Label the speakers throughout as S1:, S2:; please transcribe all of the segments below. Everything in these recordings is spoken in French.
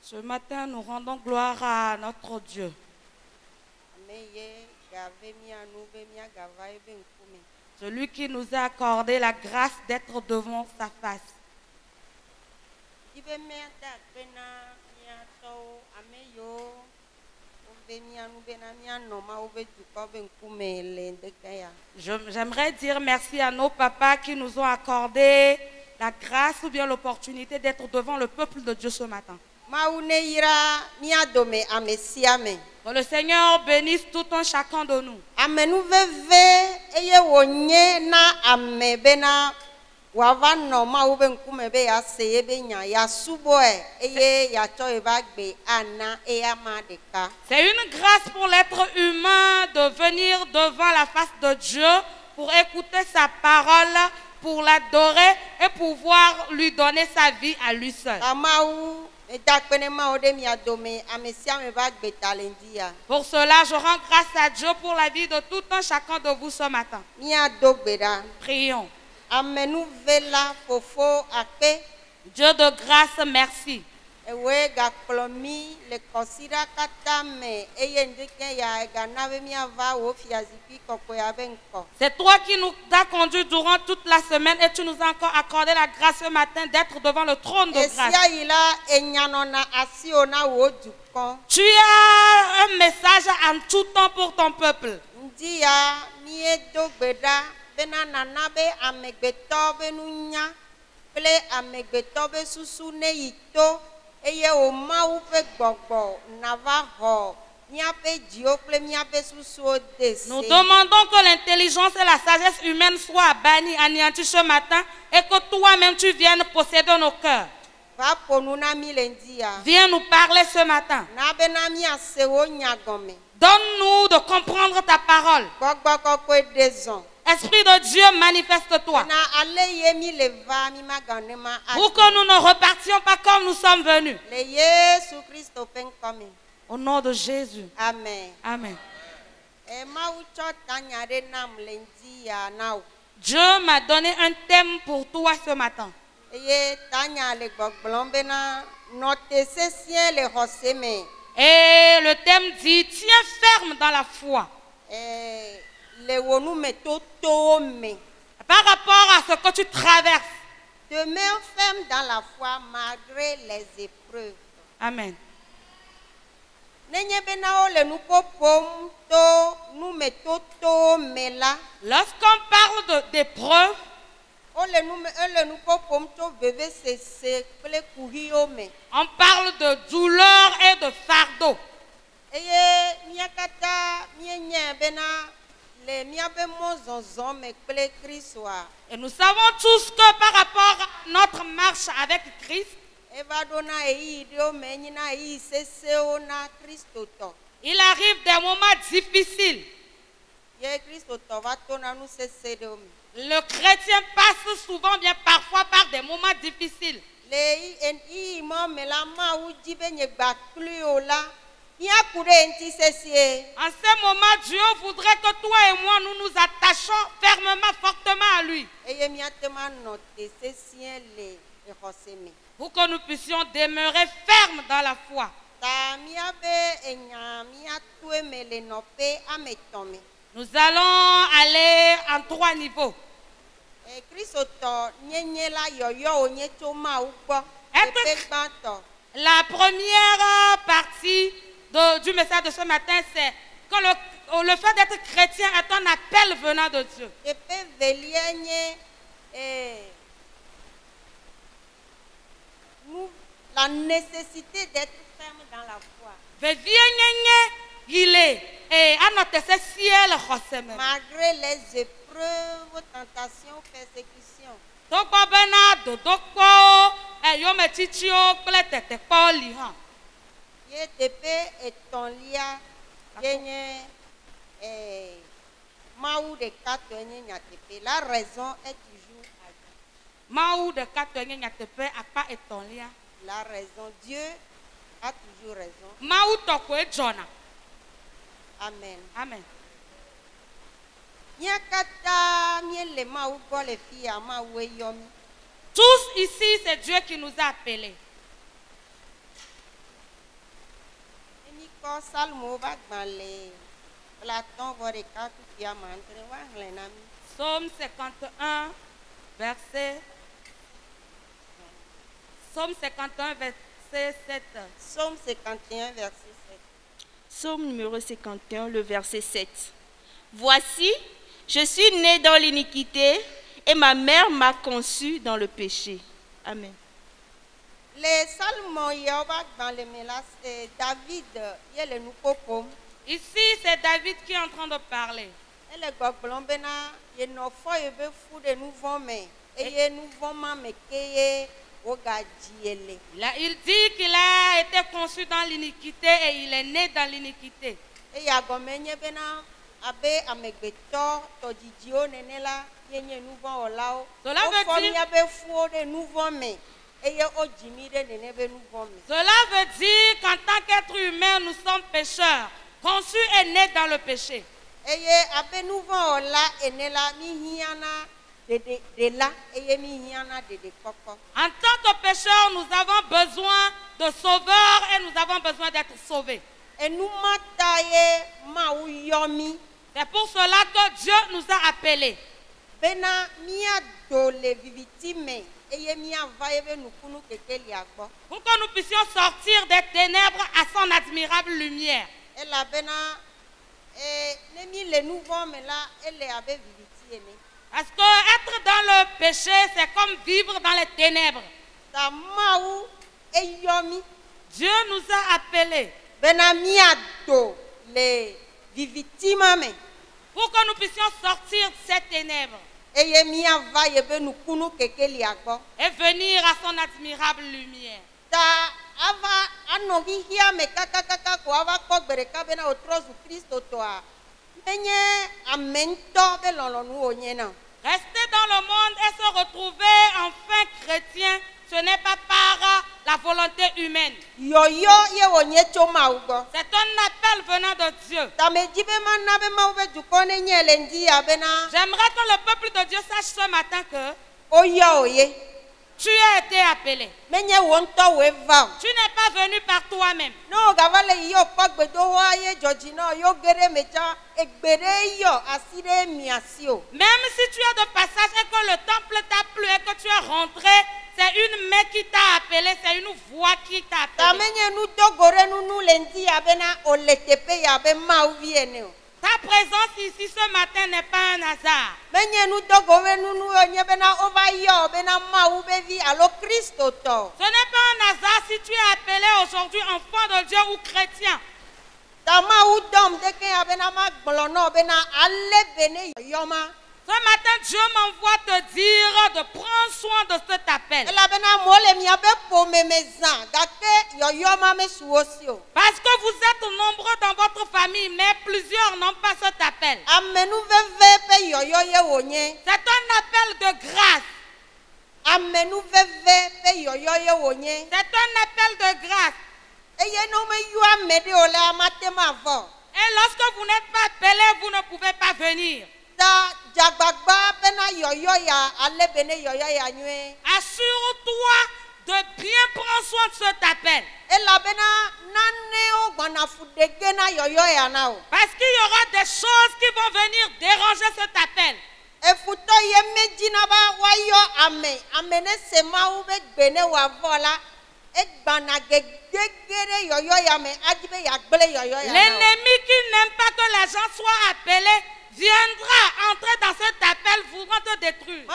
S1: Ce matin, nous rendons gloire à notre Dieu. Celui qui nous a accordé la grâce d'être devant sa face. J'aimerais dire merci à nos papas qui nous ont accordé la grâce ou bien l'opportunité d'être devant le peuple de Dieu ce matin. Que le Seigneur bénisse tout un chacun de nous. C'est une grâce pour l'être humain de venir devant la face de Dieu pour écouter sa parole, pour l'adorer et pouvoir lui donner sa vie à lui seul. Pour cela, je rends grâce à Dieu pour la vie de tout un chacun de vous ce matin. Prions. Dieu de grâce, merci. C'est toi qui nous as conduits durant toute la semaine et tu nous as encore accordé la grâce ce matin d'être devant le trône de grâce. Tu as un message en tout temps pour ton peuple. Nous demandons que l'intelligence et la sagesse humaine soient bannies, anéanties ce matin et que toi-même tu viennes posséder nos cœurs. Viens nous parler ce matin. Donne-nous de comprendre ta parole. Esprit de Dieu, manifeste-toi. Pour que nous ne repartions pas comme nous sommes venus. Au nom de Jésus.
S2: Amen.
S1: Amen. Dieu m'a donné un thème pour toi ce matin. Et le thème dit, tiens ferme dans la foi. Par rapport à ce que tu traverses.
S2: Demeure ferme dans la foi malgré les épreuves.
S1: Amen. Lorsqu'on parle d'épreuves, on parle de douleur et de fardeau. Et nous savons tous que par rapport à notre marche avec Christ, il arrive des moments difficiles. Le chrétien passe souvent, bien parfois, par des moments difficiles. En ce moment, Dieu voudrait que toi et moi, nous nous attachions fermement, fortement à lui. Pour que nous puissions demeurer fermes dans la foi. Nous allons aller en 3 niveaux. La première partie du message de ce matin, c'est que le fait d'être chrétien est un appel venant de Dieu.
S2: La nécessité d'être ferme dans la foi. Malgré les épreuves, tentations, persécutions. La raison est toujours à Dieu. La raison, Dieu a toujours raison. Amen.
S1: Amen. Tous ici, c'est Dieu qui nous a appelés. Psaume 51, verset 7.
S2: Psaume 51, verset 7.
S3: Psaume numéro 51, le verset 7. Voici, je suis né dans l'iniquité et ma mère m'a conçu dans le péché. Amen.
S2: Les salmes dans les mélas, c'est David, il est nous coco.
S1: Ici, c'est David qui est en train de parler.
S2: Elle est goblambena, il nous faut y avoir fou de nouveaux mais et nouveaux mais qui
S1: Là, il dit qu'il a été conçu dans l'iniquité et il est né dans l'iniquité.
S2: Et ya gomenye bena abe amegbeto tojidio nenela yenye nouveau olao.
S1: Cela veut dire
S2: abe fou de nouveaux mais et ojimi de nenebe nouveau mais.
S1: Cela veut dire qu'en tant qu'être humain, nous sommes pécheurs, conçus et nés dans le péché.
S2: Et abe nouveau ola enela mi hiana. En
S1: tant que pécheurs, nous avons besoin de sauveurs et nous avons besoin d'être sauvés. C'est pour cela que Dieu nous a appelés. Pour que nous puissions sortir des ténèbres à son admirable lumière. Parce que être dans le péché, c'est comme vivre dans les ténèbres. Dieu nous a appelés pour que nous puissions sortir de ces ténèbres et venir à son admirable lumière. Rester dans le monde et se retrouver enfin chrétien, ce n'est pas par la volonté humaine. C'est un appel venant de Dieu. J'aimerais que le peuple de Dieu sache ce matin que tu as été appelé. Tu n'es pas venu par toi-même. Même si tu es de passage et que le temple t'a plu et que tu es rentré, c'est une main qui t'a appelé, c'est une voix qui t'a appelé. Ta présence ici ce matin n'est pas un hasard. Ce n'est pas un hasard si tu es appelé aujourd'hui enfant de Dieu ou chrétien. Ce matin, Dieu m'envoie te dire de prendre soin de cet appel. Parce que vous êtes nombreux dans votre famille, mais plusieurs n'ont pas cet appel. C'est un appel de grâce. C'est un appel de grâce. Et lorsque vous n'êtes pas appelé, vous ne pouvez pas venir. Assure-toi de bien prendre soin de cet appel. Parce qu'il y aura des choses qui vont venir déranger cet appel. L'ennemi qui n'aime pas que les gens soient appelés viendra entrer dans cet appel voulant te détruire.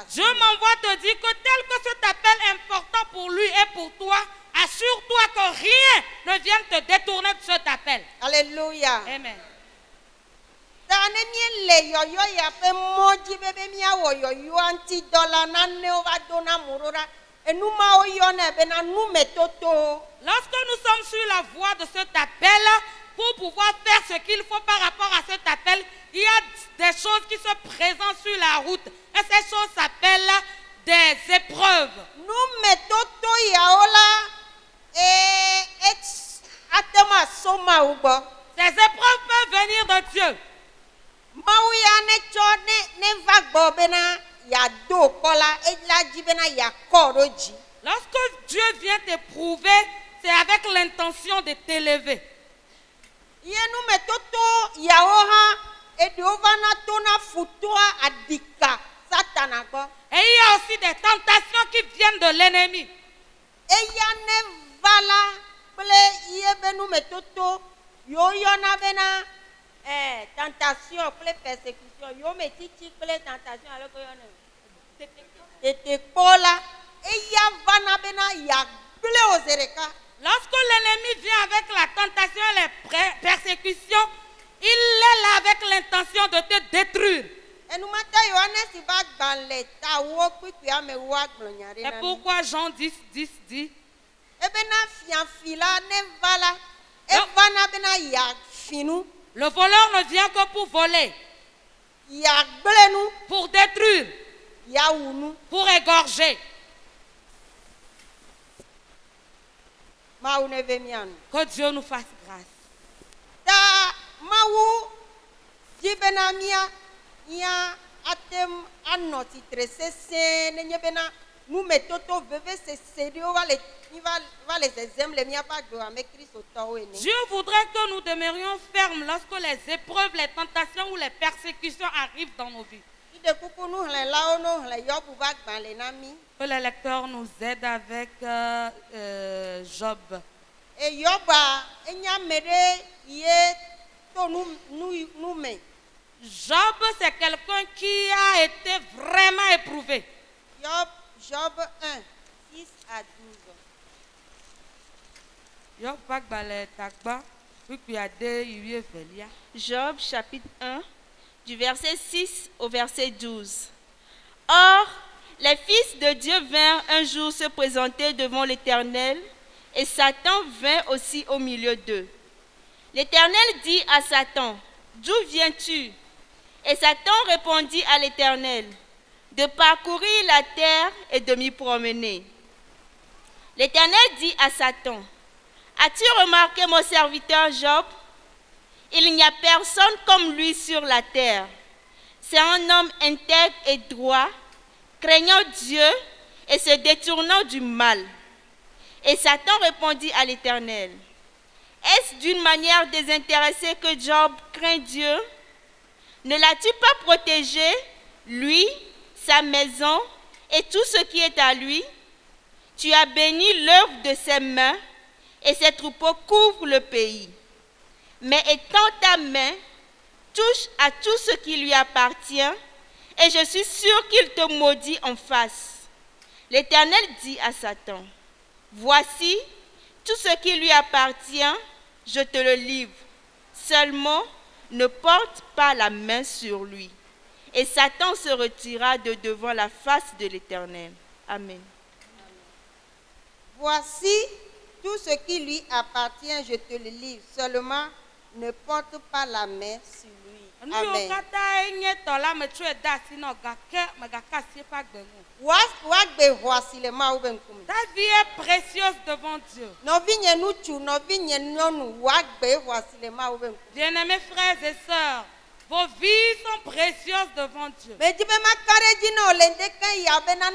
S1: Je m'envoie te dire que tel que cet appel est important pour lui et pour toi, assure-toi que rien ne vienne te détourner de cet appel.
S2: Alléluia.
S1: Amen. Lorsque nous sommes sur la voie de cet appel, pour pouvoir faire ce qu'il faut par rapport à cet appel, il y a des choses qui se présentent sur la route. Et ces choses s'appellent des épreuves.
S2: yawo la atema soma ubo.
S1: Ces épreuves peuvent venir de Dieu.
S2: Mawu ya ne tso ne va gbɔ bena ya do kɔ la ela dzi bena ya kɔ ɖo dzi.
S1: Lorsque Dieu vient t'éprouver, c'est avec l'intention de t'élever.
S2: Ye numetoto yawo hã eɖewo vana tona futoa adika satana gbɔ.
S1: Et il y a aussi des tentations qui viennent de l'ennemi.
S2: Eya ne va la kple ye be numetoto yo yɔna bena tentation kple persécution yo me titi kple tentation ale ko yɔna tete kpɔ la eya vana bena ya gble o zi ɖeka.
S1: Lorsque l'ennemi vient avec la tentation et les persécutions, il est là avec l'intention de te détruire.
S2: Enumata Yohane va gbalẽ ta wo kpikpi ame wo agblɔnya ɖe
S1: Et
S2: na mi.
S1: pourquoi Jean 10, 10 dit,
S2: Ebena fiafi la ne va la evana bena ya finu
S1: le voleur ne vient que pour voler,
S2: ya gble nu
S1: pour détruire,
S2: ya wu nu.
S1: pour égorger.
S2: Mawu ne ve mia nu.
S1: Que Dieu nous fasse grâce.
S2: Ta mawu dzi bena mia atem anɔ tsitre sesẽ nenye bena numetoto veve sese ɖewo va le zezem le miaƒe agbewoa me kristotɔwo ene.
S1: Dieu voudrait que nous demeurions fermes lorsque les épreuves, les tentations ou les persécutions arrivent dans nos vies.
S2: Ide kuku nuhlẽlawo no hlẽ Yɔbu ƒe agbalẽ na mi.
S1: Que les lecteurs nous aident avec Job.
S2: Et Yɔba enya ame ɖe ye to nu me.
S1: Job, c'est quelqu'un qui a été vraiment éprouvé.
S2: Job 1, 6 à 12.
S1: Job va gbalẽ tagba, puis a deux velia.
S3: Job chapitre 1, du verset 6 au verset 12. Or, les fils de Dieu vinrent un jour se présenter devant l'Éternel, et Satan vint aussi au milieu d'eux. L'Éternel dit à Satan, « D'où viens-tu » Et Satan répondit à l'Éternel, « De parcourir la terre et de m'y promener. » L'Éternel dit à Satan, « As-tu remarqué mon serviteur Job? Il n'y a personne comme lui sur la terre. C'est un homme intègre et droit, craignant Dieu et se détournant du mal. » Et Satan répondit à l'Éternel, « Est-ce d'une manière désintéressée que Job craint Dieu? Ne l'as-tu pas protégé, lui, sa maison et tout ce qui est à lui? Tu as béni l'œuvre de ses mains et ses troupeaux couvrent le pays. Mais étends ta main, touche à tout ce qui lui appartient, et je suis sûr qu'il te maudit en face. » L'Éternel dit à Satan, « Voici, tout ce qui lui appartient, je te le livre. Seulement, ne porte pas la main sur lui. » Et Satan se retira de devant la face de l'Éternel. Amen.
S2: Voici, tout ce qui lui appartient, je te le livre. Seulement, ne porte pas la main sur lui. Amen. Wagbe voici le mawu be nkume.
S1: Ta vie est précieuse devant Dieu.
S2: Nɔvi nye nutsu, nɔvi nye nyɔnu, wagbe voici le mawu be nkume.
S1: Bien-aimés frères et sœurs, vos vies sont précieuses devant Dieu.
S2: Medzi be maka ɖe dzi na wòle ŋdeke ya bena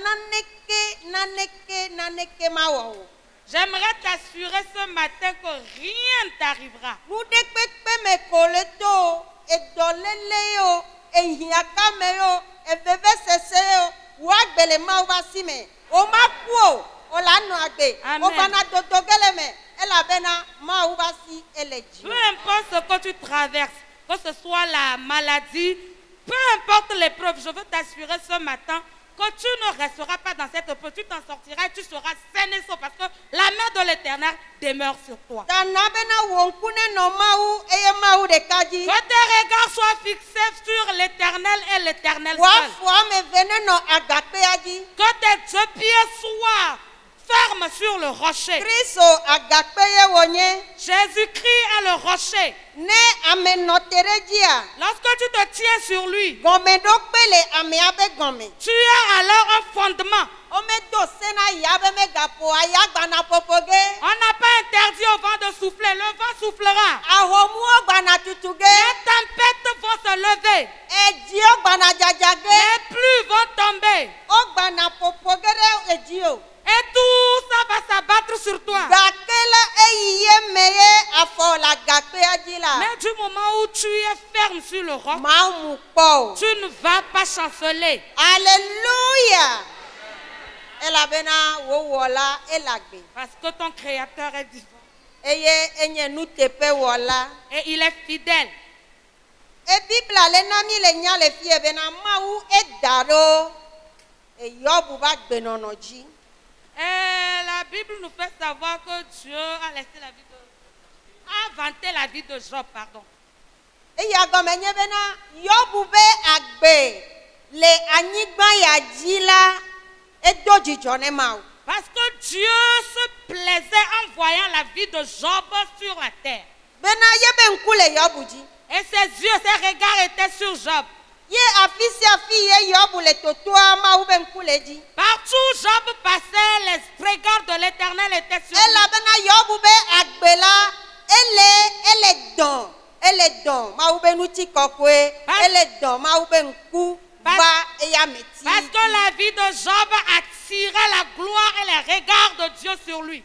S2: naneke mawɔ o.
S1: J'aimerais t'assurer ce matin que rien ne t'arrivera.
S2: Nuɖekpekpe me ko le to o, edɔlele yo, ehiãkame yo, eveve sese yo, wagbe le mawu ƒe asi me. Womaku o, wòle anɔ agbe.
S1: Amen.
S2: Wovana dodo ge le me, elabena mawu ƒe asi ele dzi.
S1: Peu importe ce que tu traverses, que ce soit la maladie, peu importe l'épreuve, je veux t'assurer ce matin que tu ne resteras pas dans cette épreuve, tu t'en sortiras et tu seras sain et sauf parce que la main de l'Éternel demeure sur toi.
S2: Tana bena wò ŋku ne nɔ mawu eye mawu ɖeka dzi.
S1: Que tes regards soient fixés sur l'Éternel et l'Éternel seul.
S2: Wòafɔ ame eve ne nɔ agakpea dzi.
S1: Que tes deux pieds soient ferme sur le rocher.
S2: Kristo agakpe ye wonye.
S1: Jésus-Christ est le rocher.
S2: Ne ame notere dia.
S1: Lorsque tu te tiens sur lui,
S2: Gome do pele ame abe gome.
S1: tu as alors un fondement.
S2: Ome do sena yabe me gapo ayagba na popoge.
S1: On n'a pas interdit au vent de souffler. Le vent soufflera.
S2: Ahomu ogba na tutuge.
S1: Les tempêtes vont se lever.
S2: Eji ogba na jajage.
S1: Les pluies vont tomber.
S2: Ogba na popoge de eji o.
S1: Et tout ça va s'abattre sur toi.
S2: Gakela eyiye meye afo la gakpe adila.
S1: Mais du moment où tu es ferme sur le roc,
S2: Maumu po.
S1: tu ne vas pas chanceler.
S2: Alléluia. Ela bena wo wola elagbe.
S1: Parce que ton Créateur est vivant.
S2: Eye enye nu tepe wola.
S1: Et il est fidèle.
S2: E Bibla le nami le nya le fie bena mau edaro. E Yobu ba gbe nono ji.
S1: Et la Bible nous fait savoir que Dieu a laissé la vie a vanté la vie de Job, pardon.
S2: E ya gome nye bena Yobu be agbe le anyigba ya ji la e do jijo ne mau.
S1: Parce que Dieu se plaisait en voyant la vie de Job sur la terre.
S2: Bena yebe nkule Yobu ji.
S1: Et ses yeux, ses regards étaient sur Job.
S2: Ye afisi afi ye Yobu le totoa mau be nkule ji.
S1: Partout Job passait, les regards de l'Éternel étaient sur lui.
S2: Ela bena Yobu be agbe la ele don mau be nuti kokwe ele don mau be nku va e ya meti.
S1: Parce que la vie de Job attirait la gloire et les regards de Dieu sur lui.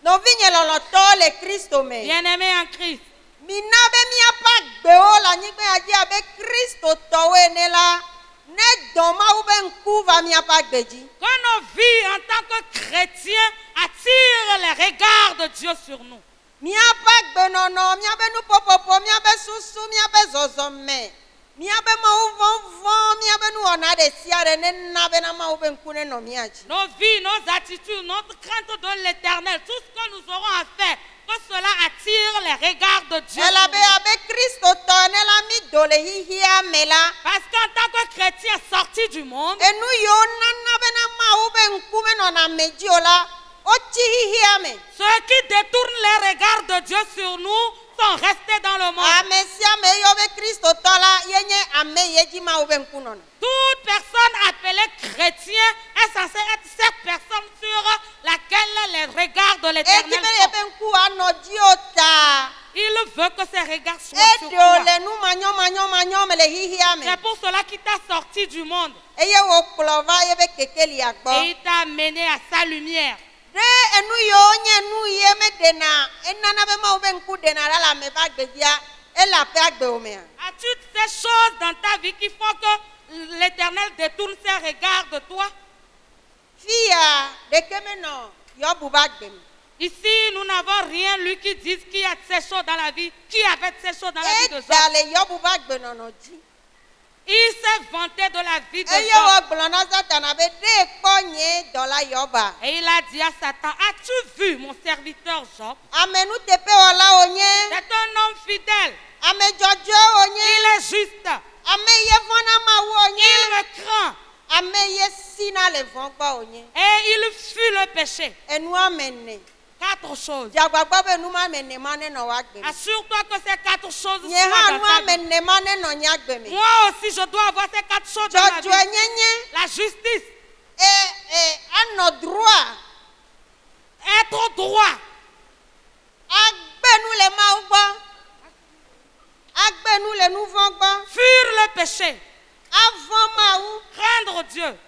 S2: No vinye loloto le Kristo me.
S1: Bien-aimé en Christ,
S2: Mina be mia pa gbe o la nyigbe aji abe Kristo towe ne la ne don mau be nku va mia pa gbeji.
S1: que nos vies en tant que chrétiens attirent les regards de Dieu sur nous.
S2: Mia pa gbe nono mia be nu popopo mia be susu mia be zozome. Mia be mau von mia be nu ona de siare ne na be na mau be nku ne no mia ji.
S1: Nos vies, nos attitudes, notre crainte de l'Éternel, tout ce que nous aurons à faire, que cela attire les regards de Dieu.
S2: Ela be abe Kristo to ne la mi dole hihia mela.
S1: Parce qu'en tant que chrétien sorti du monde,
S2: Enu yo nana be na mau be nku me no na meji ola. Ochi hihia me.
S1: ceux qui détournent les regards de Dieu sur nous sont restés dans le monde.
S2: Amesia me yo be Kristo to la yenye ame yeji mau be nku no.
S1: Toute personne appelée chrétien est censée être cette personne sur laquelle les regards de l'Éternel
S2: Eki be
S1: sont.
S2: be nku ano ji ota.
S1: Il veut que ses regards soient sur
S2: Edio
S1: toi.
S2: le nu manyo me le hihia me.
S1: C'est pour cela qu'il t'a sorti du monde
S2: Eye wo klova ye be kekeli agbo.
S1: et il t'a amené à sa lumière.
S2: De enu yo nye nu ye me dena enana be mau be nku dena la me ba gbejia e la pe agbe o me.
S1: As-tu ces choses dans ta vie qui font que l'Éternel détourne ses regards de toi?
S2: Fia de keme no Yobu ba gbe me.
S1: Ici, nous n'avons rien lu qui dise qu'il y a de ces choses dans la vie. Qui avait ces choses dans la vie de
S2: E
S1: Job?
S2: dale Yobu ba gbe no no ji.
S1: Il s'est vanté de la vie de
S2: Eye
S1: Job.
S2: wo glona Satana be de kpo nye dola Yoba.
S1: Et il a dit à Satan, as-tu vu mon serviteur Job?
S2: Amenu tepe ola onye.
S1: C'est un homme fidèle.
S2: Ame jojo onye.
S1: Il est juste.
S2: Ame ye vona ma
S1: Il
S2: onye.
S1: me craint.
S2: Ame ye sina le vongba onye.
S1: Et il fuit le péché.
S2: Enu amene.
S1: 4 choses.
S2: Jagbagba be nu ma mene mane no wa gbe.
S1: Assure-toi que ces 4 choses
S2: Nye
S1: soient
S2: ha
S1: dans
S2: nu
S1: ta vie.
S2: amene mane no nya gbe me.
S1: Moi aussi, je dois avoir ces 4 choses dans ma
S2: Jojo
S1: vie.
S2: nyenye.
S1: La justice,
S2: Ano droit.
S1: être droit,
S2: Agbe nu le ma ugbo. Agbe nu le nu vongba.
S1: fuir le péché,
S2: Avant ma ou.
S1: craindre Dieu.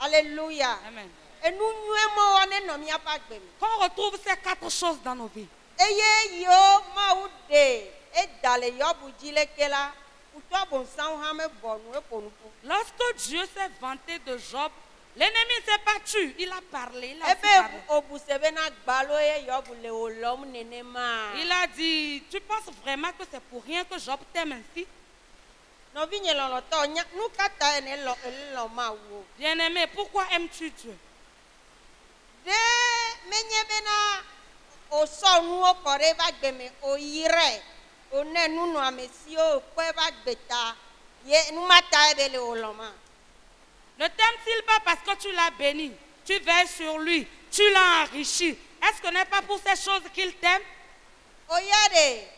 S2: Alléluia.
S1: Amen.
S2: Et nous nous wane no mi apa gbe mi.
S1: Qu'on retrouve ces 4 choses dans nos vies.
S2: Eye yo ma ou de e dale Yobu jile kela. Uto bon san ha me bonu e ponu.
S1: Lorsque Dieu s'est vanté de Job, l'ennemi ne s'est pas tué. Il a parlé. Il a aussi parlé.
S2: Ebe obusebe na gbalo e Yobu le olom nene ma.
S1: Il a dit, tu penses vraiment que c'est pour rien que Job t'aime ainsi?
S2: No vinye lolo to nya nu kata ene lo ma wo.
S1: Bien-aimé, pourquoi aimes-tu Dieu?
S2: De menye bena o so nu o kore ba gbe me o yire. O ne nu no amesi o pe ba gbe ta. Ye nu mata ebe le oloma.
S1: Ne t'aime-t-il pas parce que tu l'as béni? tu veilles sur lui, tu l'as enrichi. Est-ce que ce n'est pas pour ces choses qu'il t'aime?
S2: Oyade.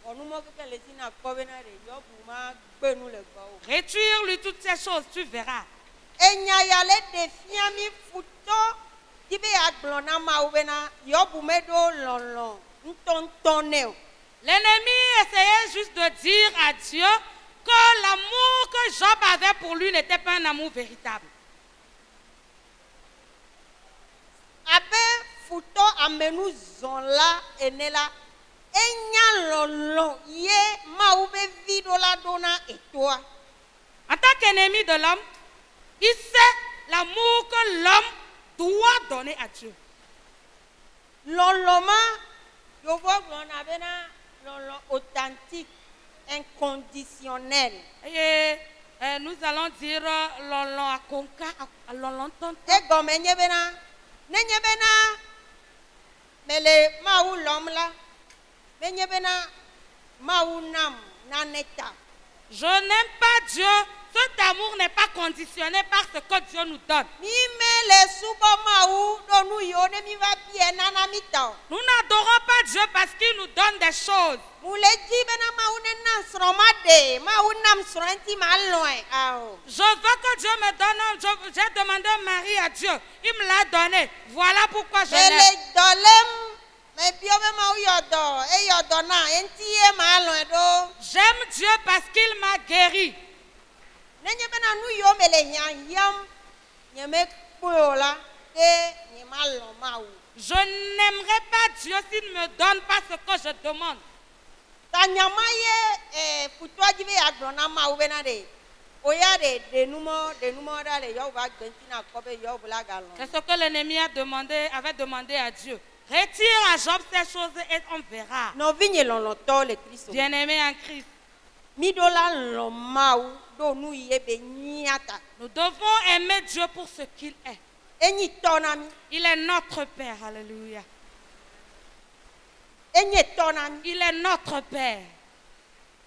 S2: Onumo keke le sina kobena de yo buma gbenu le gbo.
S1: Retire-lui toutes ces choses, tu verras.
S2: Enya yale de fiami futo tibe aglona ma ubena yo bume do lonlon ntontonne.
S1: L'ennemi essayait juste de dire à Dieu que l'amour que Job avait pour lui n'était pas un amour véritable.
S2: Abe futo amenu zonla enela enya lonlon ye ma ube vidola dona et toi.
S1: En tant qu'ennemi de l'homme, il sait l'amour que l'homme doit donner à Dieu.
S2: Lonloma yo vois glona bena lonlon authentique, inconditionnel.
S1: Et nous allons dire lolon à conca, à lolon tonton.
S2: E gomme nyebena, ne nyebena, mais le maou l'homme là, mais nyebena maou nam naneta.
S1: Je n'aime pas Dieu. Cet amour n'est pas conditionné par ce que Dieu nous donne.
S2: Mi me le subo maou donu yone mi va bien nanamita.
S1: Nous n'adorons pas Dieu parce qu'il nous donne des choses.
S2: Moule di bena maou ne nan sromade, maou nam srenti mal loin. Ao.
S1: Je veux que Dieu me donne. J'ai demandé un mari à Dieu. Il me l'a donné. Voilà pourquoi je
S2: Mais
S1: l'aime.
S2: le dolem, mais bio me maou yodo, e yodo na, enti e mal loin do.
S1: J'aime Dieu parce qu'il m'a guéri.
S2: Nenyebena nu yo mele nyam nyeme kpola e nyemalo maou.
S1: Je n'aimerais pas Dieu s'il ne me donne pas ce que je demande.
S2: Ta nyamaye futwa jibe agrona maou bena de. Oya de numo da le yo va gentina kobe yo bula galon.
S1: C'est ce que l'ennemi avait demandé à Dieu. Retire à Job ces choses et on verra.
S2: No vigne loloto le Christ.
S1: Bien-aimé en Christ,
S2: Midola lo maou do nu yebe nyata.
S1: nous devons aimer Dieu pour ce qu'il est.
S2: Enyi tonami,
S1: Il est notre Père. Alléluia.
S2: enyi tonami.
S1: Il est notre Père.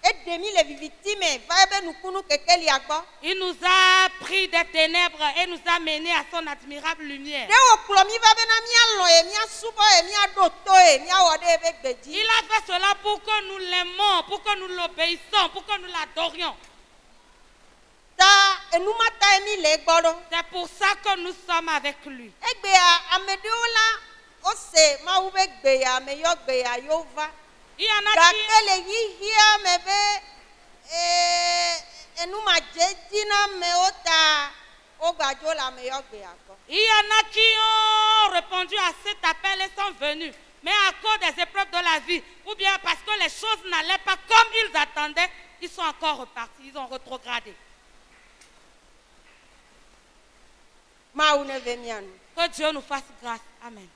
S2: E demi le victime va ebe nukunu kekeli agbo.
S1: Il nous a pris des ténèbres et nous a menés à son admirable lumière.
S2: De oklomi va bena mia lo e mia subo e mia doto e mia wode ebe gbeji.
S1: Il a fait cela pour que nous l'aimons, pour que nous l'obéissons, pour que nous l'adorions.
S2: Ta enumata emi le gbodo.
S1: C'est pour ça que nous sommes avec lui.
S2: Egbe a amedewo la ose ma ube gbe ya me yo gbe ya yo va.
S1: Il y en a qui...
S2: Gakele yihia me be enuma jedina me ota ogbajo la me yo gbe ya ko.
S1: Il y en a qui ont répondu à cet appel et sont venus. Mais à cause des épreuves de la vie, ou bien parce que les choses n'allaient pas comme ils attendaient, ils sont encore repartis, ils ont rétrogradé.
S2: Ma une ve mianu.
S1: Que Dieu nous fasse grâce. Amen.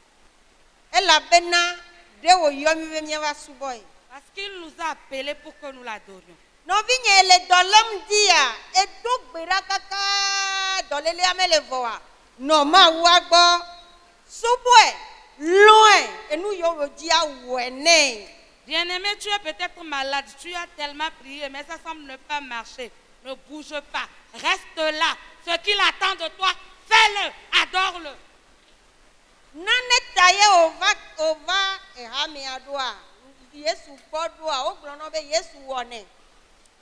S2: Ela bena de wo yomi ve mia va suboy.
S1: Parce qu'il nous a appelés pour que nous l'adorions.
S2: No vigne le dolom dia e do gbera kaka dolele amele voa. No ma wa gbo suboy loin et nous yo dia wene.
S1: Bien-aimé, tu es peut-être malade, tu as tellement prié, mais ça semble ne pas marcher. Ne bouge pas, reste là. Ce qu'il attend de toi, fais-le, adore-le.
S2: Nane taye ova e hami adoa. Yesu bodoa o glono be Yesu wone.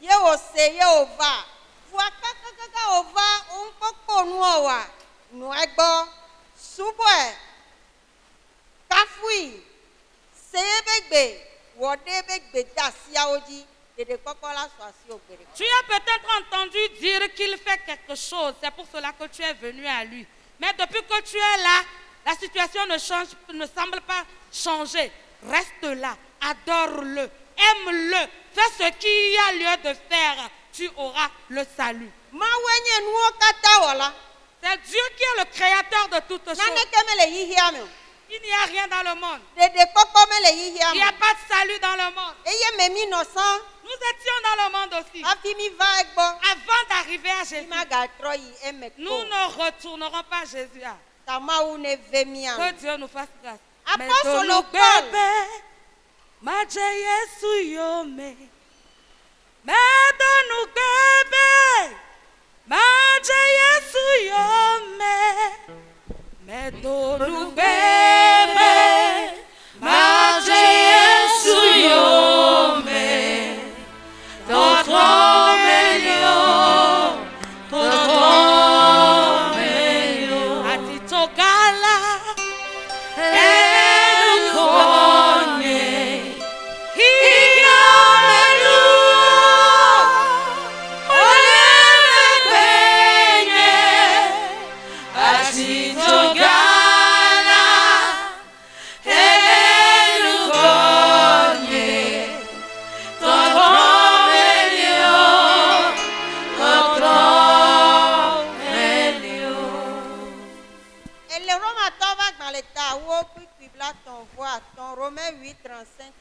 S2: Ye o se ye ova. Fua kaka ova un poco nu owa. Nu egbo suboe. Kafui. Sebegbe wode begbe dasia oji. Dede kokola so asi ogbere.
S1: Tu as peut-être entendu dire qu'il fait quelque chose. C'est pour cela que tu es venu à lui. Mais depuis que tu es là, la situation ne semble pas changer. Reste là, adore-le, aime-le, fais ce qu'il y a lieu de faire. Tu auras le salut.
S2: Ma wenye nuo kata wala.
S1: C'est Dieu qui est le créateur de toutes choses.
S2: Nane kemele yihiame.
S1: Il n'y a rien dans le monde.
S2: Dede koko mele
S1: Il n'y
S2: yihiame.
S1: a pas de salut dans le monde.
S2: Eye memi innocent.
S1: Nous étions dans le monde aussi.
S2: Afi mi va egbo.
S1: Avant d'arriver à Jésus,
S2: Ma ga troyi emeko.
S1: nous ne retournerons pas à Jésus.
S2: Tama une vemia.
S1: Que Dieu nous fasse grâce.
S2: Apostole
S1: Medonu
S2: Paul.
S1: bebe, maje Yesu yome. Medonu bebe, maje Yesu yome. Edo bebe, maje Yesu yome, toto melio, atito gala, elukonye, higa melu, olele kwenye, atito gala, elukonye, toto melio, toto melio.
S2: Et le Romain va dans l'état où puis là ton voix, ton Romains 8, 35.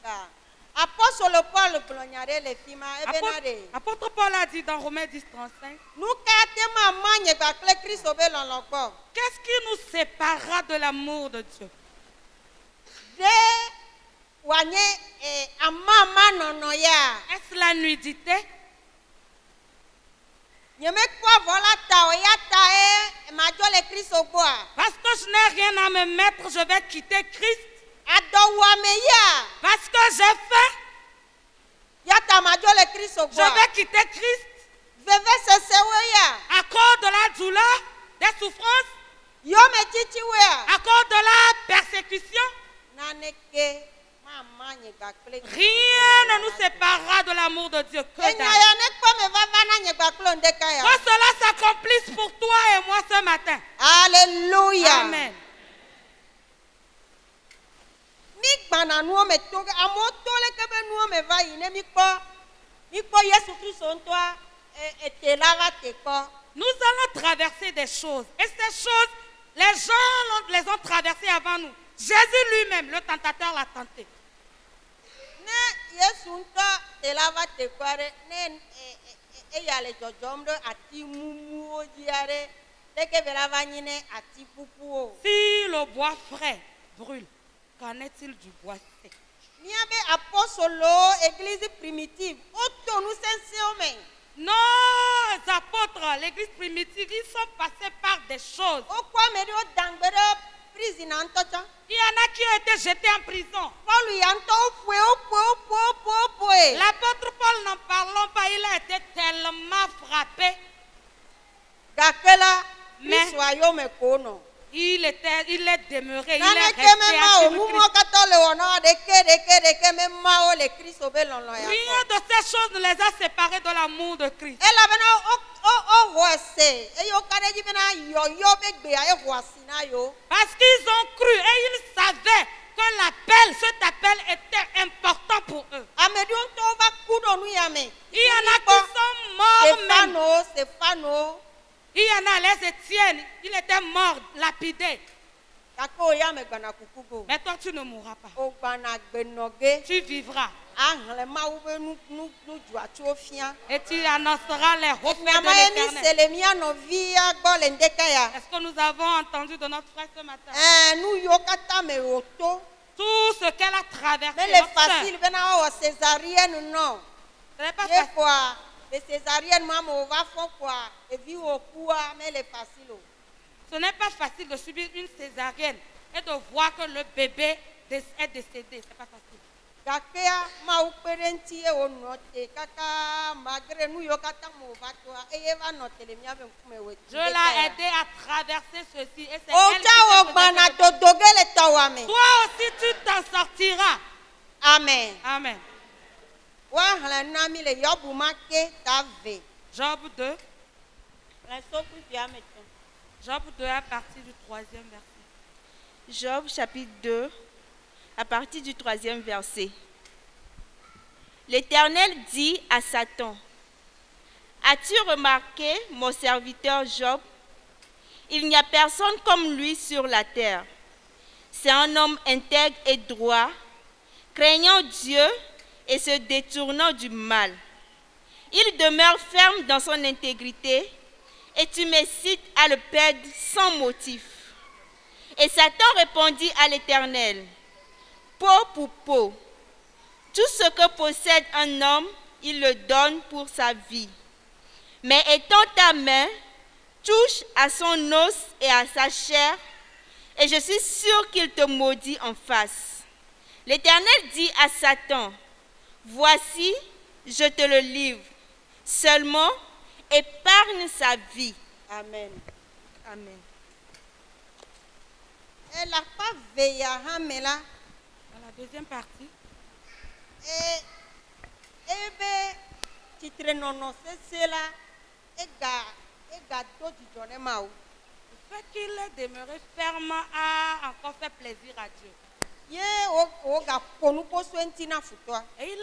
S2: Apôtre Paul gloriaré les filles, et benare.
S1: Apôtre Paul a dit dans Romains 10, 35,
S2: Nous quatre maman ba clé Christ au bel en
S1: qu'est-ce qui nous séparera de l'amour de Dieu?
S2: de wanye amama nono ya.
S1: Est-ce la nudité?
S2: Yeme kwa vola ta o ya ta ma jo le Christ au bois.
S1: Parce que je n'ai rien à me mettre, je vais quitter Christ.
S2: Ado wa me ya.
S1: Parce que j'ai faim,
S2: Ya ta ma jo le Christ au
S1: je
S2: bois.
S1: vais quitter Christ.
S2: Veve se ya.
S1: À cause de la douleur, des souffrances,
S2: Yo me titi ya.
S1: à cause de la persécution.
S2: Naneke maman ba clé.
S1: Rien ne nous séparera de l'amour de Dieu. Que
S2: Enya
S1: dalle.
S2: ya ne kwa me va vana ba clé ndeka ya.
S1: Que cela s'accomplisse pour toi et moi ce matin.
S2: Alléluia.
S1: Amen.
S2: Mi gbana nuwo me to amo to le ke be nuwo me va yi ne mi kpɔ Yesu Kristo ŋutɔa ete la va te kpɔ.
S1: Nous allons traverser des choses. Et ces choses, les gens les ont traversées avant nous. Jésus lui-même, le tentateur, l'a tenté.
S2: Ne Yesu ŋutɔ te la va te kpɔ ɖe ne eya le dzɔdzɔm ɖe ati mumuwo dzi aɖe leke be la va nyi ne ati ƒuƒuwo.
S1: Si le bois frais brûle, qu'en est-il du bois sec?
S2: Miabe apostolo église primitive oto nu sesẽwo me.
S1: Nos apôtres, l'église primitive, ils sont passés par des choses.
S2: Wokɔ ame ɖewo dangbe ɖe prison na ŋutɔ tsã.
S1: Il y en a qui ont été jetés en prison.
S2: Paul ya ŋutɔ woƒoe.
S1: L'apôtre Paul, n'en parlons pas, il a été tellement frappé.
S2: Gake la
S1: Mais-
S2: Kristoa yome ko nɔ.
S1: Il est demeuré, il est
S2: Naneke
S1: resté
S2: me ma o
S1: assis
S2: nu
S1: le
S2: mo
S1: Christ.
S2: katã le wɔna ɖeke me ma o le Kristo be lɔlɔ ya
S1: Rien
S2: kɔ.
S1: de ces choses ne les a séparés de l'amour de Christ.
S2: Elabena o xɔ ese eye wo ka ɖe edzi bena yɔyɔ be gbea exɔ asi na yewo.
S1: Parce qu'ils ont cru et ils savaient que l'appel, cet appel était important pour eux.
S2: Ame ɖewo ŋutɔ va ku ɖe nu ya me.
S1: Il y en a qui sont morts même.
S2: Stefano
S1: Il y en a, les Étienne, il était mort, lapidé.
S2: gake o ya me gbana kuku go.
S1: Mais toi, tu ne mourras pas.
S2: O gbana gbenɔge
S1: Tu vivras
S2: ahlẽ Mawu be nu dzɔatsuwo fia.
S1: et tu annonceras les hauts faits de
S2: Nyama ye mi
S1: l'Éternel.
S2: se le mia nɔvia gbɔ le ŋdeke ya.
S1: Est-ce que nous avons entendu de notre frère ce matin?
S2: Nu yiwo katã me wòto.
S1: Tout ce qu'elle a traversé,
S2: Mele
S1: notre sœur.
S2: facile bena woawɔ césarienne nɔ.
S1: Ce n'est pas
S2: Ye
S1: facile.
S2: koa le césarienne ma me wòva fɔ koa evi wò kua mele facile o.
S1: Ce n'est pas facile de subir une césarienne et de voir que le bébé est décédé. Ce n'est pas facile.
S2: Gakea Mawu kpe ɖe ŋuti ye wònɔ te kaka malgré nu yiwo katã me wòva toa eye va nɔ te le míaƒe ŋkume wò.
S1: Je l'ai aidé à traverser ceci et c'est
S2: O
S1: elle qui
S2: tsã wɔ
S1: te
S2: gbana
S1: faisait ce-
S2: dodoge le tɔwɔa me.
S1: Toi aussi tu t'en sortiras.
S2: Amen.
S1: Amen.
S2: Woahlẽ na mi le Yɔbu ma ke ta ve.
S1: Job 2.
S2: Lãso kufia me tɔ.
S1: Job 2 à partir du 3e verset.
S3: Job chapitre 2, à partir du 3e verset. L'Éternel dit à Satan, as-tu remarqué mon serviteur Job? Il n'y a personne comme lui sur la terre. C'est un homme intègre et droit, craignant Dieu et se détournant du mal. Il demeure ferme dans son intégrité et tu m'excites à le perdre sans motif. Et Satan répondit à l'Éternel, peau pour peau, tout ce que possède un homme, il le donne pour sa vie. Mais étends ta main, touche à son os et à sa chair, et je suis sûr qu'il te maudit en face. L'Éternel dit à Satan, voici, je te le livre. Seulement, épargne sa vie.
S2: Amen.
S3: Amen.
S2: Elle n'a pas veillé à Hamela.
S1: Dans la deuxième partie,
S2: Et bien, titre non, non, c'est là. Et gâteau du journée maou.
S1: le fait qu'il est demeuré ferme a encore fait plaisir à Dieu.
S2: Ye o ga ponu po soentina futoa.
S1: Et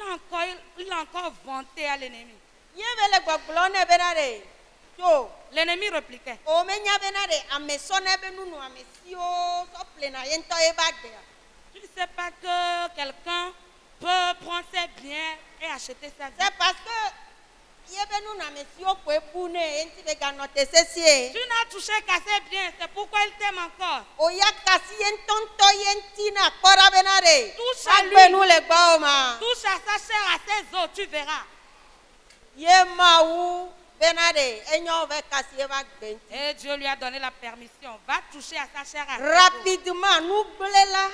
S1: il a encore vanté à l'ennemi.
S2: Ye vele gbogbolo benare. So,
S1: L'ennemi répliquait.
S2: o menya benare amesone benunu amesio so plena yento e bagbe.
S1: Tu ne sais pas que quelqu'un peut prendre ses biens et acheter sa vie.
S2: C'est parce que ye benunu amesio ko ebune yenti be ga note sesie.
S1: Tu n'as touché qu'à ses biens, c'est pourquoi il t'aime encore.
S2: Oya kasi yentonto yentina kora benare.
S1: Touche à lui.
S2: Agbenu le gbaoma.
S1: Touche à sa chair, à ses os, tu verras.
S2: Ye maou benare enyo ve kasi e bagbe.
S1: Et Dieu lui a donné la permission. Va toucher à sa chair, à ses os.
S2: Rapidement nous blela.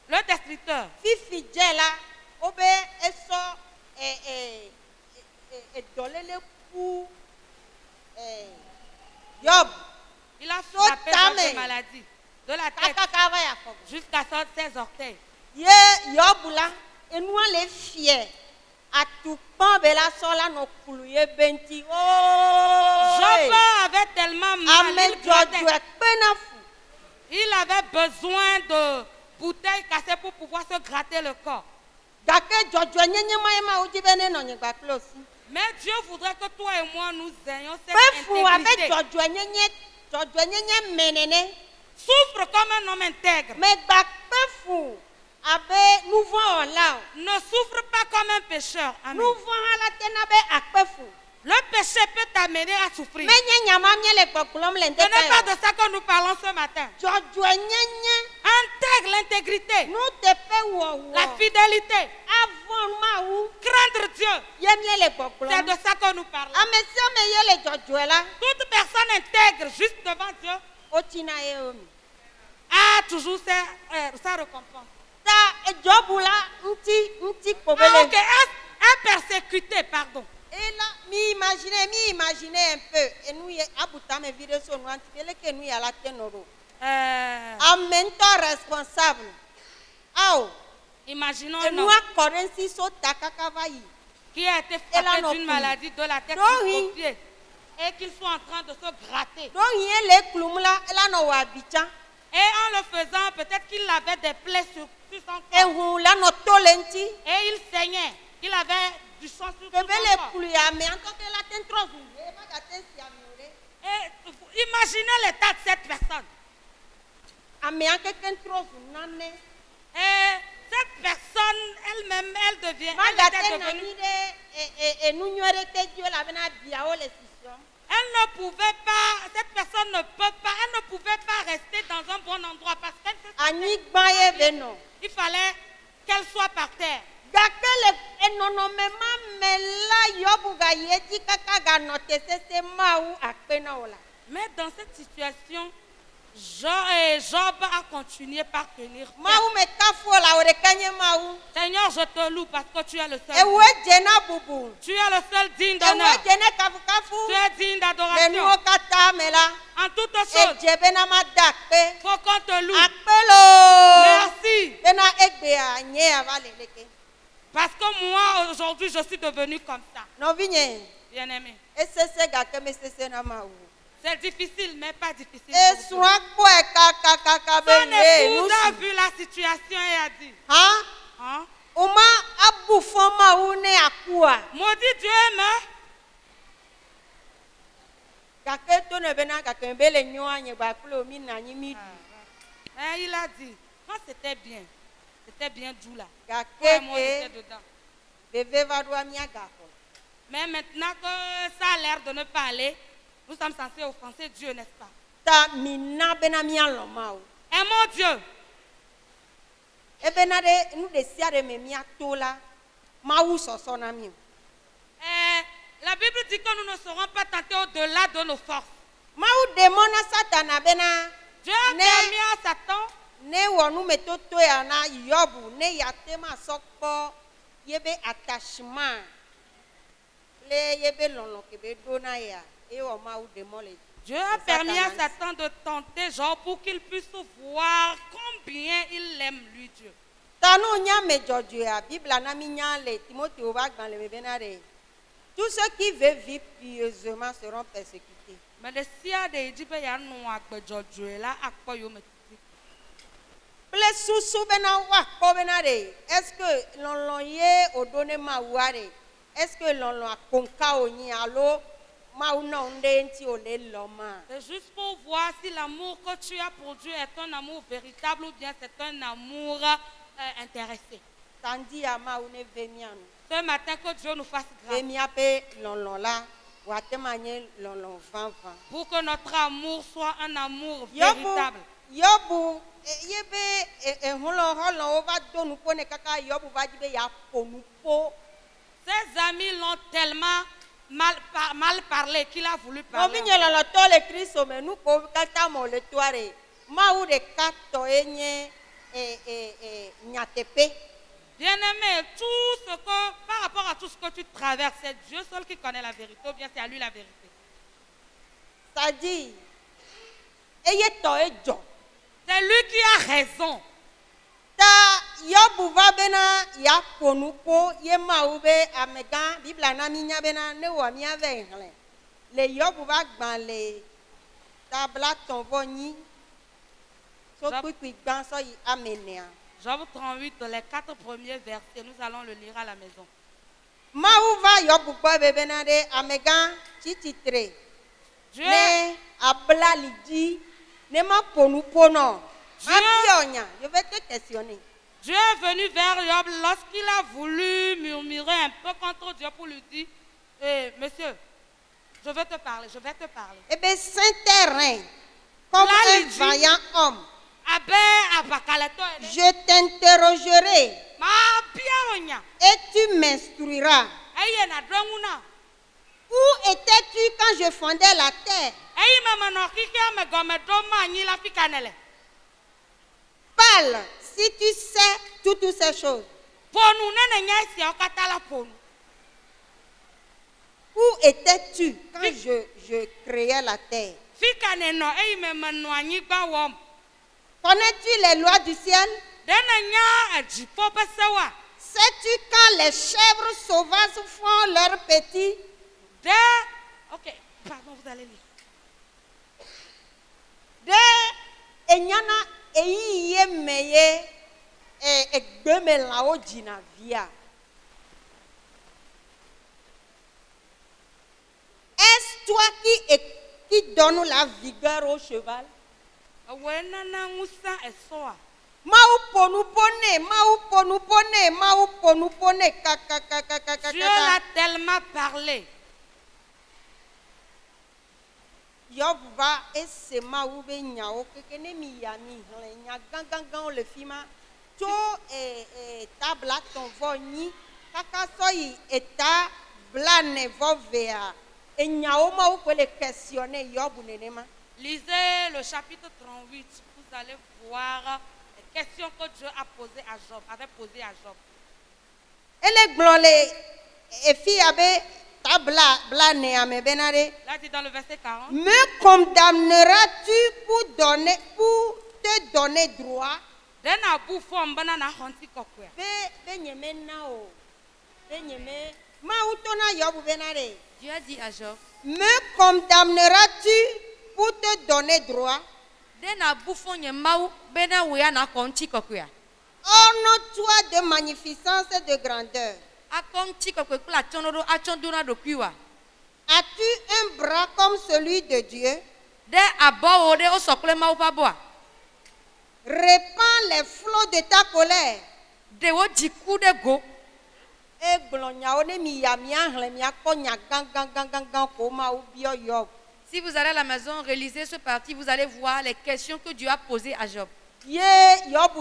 S1: Le destructeur,
S2: Fifi jela obe eso dolele ku Job
S1: il a
S2: So
S1: frappé
S2: tame.
S1: de maladie, de la tête
S2: kakakava ya fogo.
S1: jusqu'à ses orteils.
S2: Ye Job la enua le fier atukpan bela sola no kulu ye benti
S1: Job avait tellement mal,
S2: ame
S1: il grattait.
S2: jojo pena fu
S1: Il avait besoin de bouteilles cassées pour pouvoir se gratter le corps.
S2: gake jojo nyenye ma oji bene no nyegba close
S1: Mais Dieu voudrait que toi et moi nous ayons cette
S2: pefu ave
S1: intégrité.
S2: jojo nyenye menene.
S1: Souffre comme un homme intègre.
S2: Mais bakpe fou abe nouveau là.
S1: Ne souffre pas comme un pécheur. Amen.
S2: Nouveau la tenabe akpe fou.
S1: Le péché peut t'amener à souffrir.
S2: Mais nye nyama miele gbogbulom le
S1: Ce n'est pas
S2: ndeka.
S1: de ça que nous parlons ce matin.
S2: Jojo nyenye
S1: Intègre l'intégrité,
S2: nous te pe wo
S1: la fidélité,
S2: avant ma ou
S1: craindre Dieu.
S2: ye miele
S1: C'est
S2: gbogbulom.
S1: de ça que nous parlons.
S2: Amesio me yele jojo la
S1: Toute personne intègre juste devant Dieu
S2: otina ye omi.
S1: a toujours sa récompense.
S2: Ta jobula nti
S1: Ah,
S2: kobele.
S1: ok, un persécuté, pardon.
S2: Et là, mi imaginer un peu. Et nous, abuta me vire sur nous, antibele que nous y a la tenoro. Un mentor responsable. Aou.
S1: Imaginons
S2: Et
S1: un
S2: nous
S1: homme
S2: a correnci so takakavayi.
S1: qui a été
S2: Et là,
S1: frappé
S2: non
S1: d'une
S2: plus.
S1: maladie de la tête
S2: Non,
S1: jusqu'aux
S2: oui.
S1: pieds et qu'ils sont en train de se gratter.
S2: Donc, il y a les cloumla, et là, no wabicha.
S1: Et en le faisant, peut-être qu'il avait des plaies sur son
S2: Et
S1: corps
S2: vous, là, no tolenti.
S1: et il saignait. Il avait du sang sur
S2: Que
S1: tout
S2: belle
S1: son corps.
S2: pluie, mais en tant que la ten trop zoué, pas gâter si améoré.
S1: Et imaginez l'état de cette personne.
S2: Amé en quelqu'un trop zoué,
S1: Et cette personne elle-même, elle devient,
S2: ma
S1: elle était
S2: gâter
S1: devenue,
S2: nani de, et nous n'y aurait que Dieu la vena biao les sissions.
S1: elle ne pouvait pas, cette personne ne peut pas, elle ne pouvait pas rester dans un bon endroit parce qu'elle se
S2: Anik baye beno.
S1: il fallait qu'elle soit par terre.
S2: Gakele enonomema mela yobuga yedi kaka ga note sese maou akpena ola.
S1: Mais dans cette situation, Job a continué par tenir tête.
S2: Maou me kafu ola orekanye maou.
S1: Seigneur, je te loue parce que tu es le seul.
S2: Ewe
S1: digne.
S2: jena bubu.
S1: Tu es le seul digne
S2: Ewe
S1: d'honneur.
S2: jene kafu kafu.
S1: Tu es digne
S2: Menu
S1: d'adoration.
S2: okata mela.
S1: En toutes choses,
S2: E jebena madakpe.
S1: faut qu'on te loue.
S2: Akpelo.
S1: Merci.
S2: Bena egbe a nye avaleleke.
S1: Parce que moi, aujourd'hui, je suis devenue comme ça.
S2: Non vigne.
S1: Bien-aimé.
S2: Esese gake me sese na maou.
S1: C'est difficile, mais pas difficile.
S2: E
S1: pour Dieu.
S2: soin kwe kaka
S1: Son
S2: bele.
S1: épouse a vu la situation et a dit,
S2: Hein?
S1: hein,
S2: Oma abufo maou ne akua.
S1: maudit Dieu aime.
S2: Gake to ne bena gake bele nyoa nye ba klo mi na nyi mi.
S1: Et il a dit, quand c'était bien doux là.
S2: Gake
S1: Toi et moi, on était
S2: ke
S1: dedans.
S2: bebe va doa mi agako.
S1: Mais maintenant que ça a l'air de ne pas aller, nous sommes censés offenser Dieu, n'est-ce pas?
S2: Ta mina bena mi alo maou.
S1: Aimons Dieu.
S2: E bena de nu de sia de me mi atola. Maou soso na mi.
S1: Et la Bible dit que nous ne serons pas tentés au-delà de nos forces.
S2: Maou demona satana bena
S1: Dieu a permis à Satan
S2: ne wonu metoto ya na Yobu ne yatema sokpo yebe attachement le yebe lolo kebe dona ya e o ma ou demole.
S1: Dieu a permis à Satan de tenter Job pour qu'il puisse voir combien il aime lui Dieu.
S2: Tanu nya me jojo ya Bible na mi nya le Timothée va dans le benare. Tous ceux qui veulent vivre pieusement seront persécutés.
S1: Mais le sia de dit pe ya nu agbe jojo la akpo yo me.
S2: Ple susu bena wa ko benare. Est-ce que lon ye o donné ma ware? Est-ce que lon akonka oni alo ma una onde nti o le loma?
S1: C'est juste pour voir si l'amour que tu as pour Dieu est un amour véritable ou bien c'est un amour intéressé.
S2: Tandi ya ma une vemian.
S1: Ce matin que Dieu nous fasse grâce.
S2: Vemia pe lon la wa temanye lon 20.
S1: Pour que notre amour soit un amour véritable.
S2: Yobu yebe holo va donu ko ne kaka Yobu va dibe ya ponu po.
S1: Ses amis l'ont tellement mal parlé qu'il a voulu parler.
S2: Bien
S1: aimé, tout ce que, par rapport à tout ce que tu traverses, c'est Dieu seul qui connaît la vérité, ou bien c'est à lui la vérité.
S2: Ça dit,
S1: c'est lui qui a raison.
S2: Ta Yobu va bena ya ponuko ye maube amega Bible na minya bena ne wa mi ave hle le Yobu va gban le tabla ton voni so kwi gban so yi amenea.
S1: Job 38, les 4 premiers versets, nous allons le lire à la maison.
S2: Maou va Yobu kwa bena de amega titre
S1: Dieu
S2: ne abla lidi ne ma ponuko no. Je vais te questionner.
S1: Dieu est venu vers Job lorsqu'il a voulu murmurer un peu contre Dieu pour lui dire, monsieur, je vais te parler, je vais te parler.
S2: Eh bien, Saint-Terrain, comme un vaillant homme, je t'interrogerai et tu m'instruiras. Où étais-tu quand je fondais la terre? Parle si tu sais toutes ces choses. Où étais-tu quand je créais la terre? Connais-tu les lois du ciel? Sais-tu quand les chèvres sauvages font leurs petits?
S1: Ok, pardon, vous allez lire.
S2: Est-ce toi qui donne la vigueur au cheval?
S1: Dieu l'a tellement parlé.
S2: Yobuba ese ma ube nyao kekene mi ya mi nya gangan le fima to tabla ton voni kaka soyi eta blane vovea e nyao ma ou le questionner Yobu nenema.
S1: Lisez le chapitre 38, vous allez voir les questions que Dieu a posées à Job, avait posées à Job.
S2: Elle glole e fi abe tabla blane ame benare.
S1: Là dit dans le verset 40.
S2: Me condamneras-tu pour te donner droit?
S3: Dieu a dit à Job,
S2: me condamneras-tu pour te donner droit? Orne-toi de magnificence et de grandeur. As-tu un bras comme celui de Dieu? Répands les flots de ta colère.
S3: Si vous allez à la maison, relisez ce parti, vous allez voir les questions que Dieu a posées à Job.
S2: Job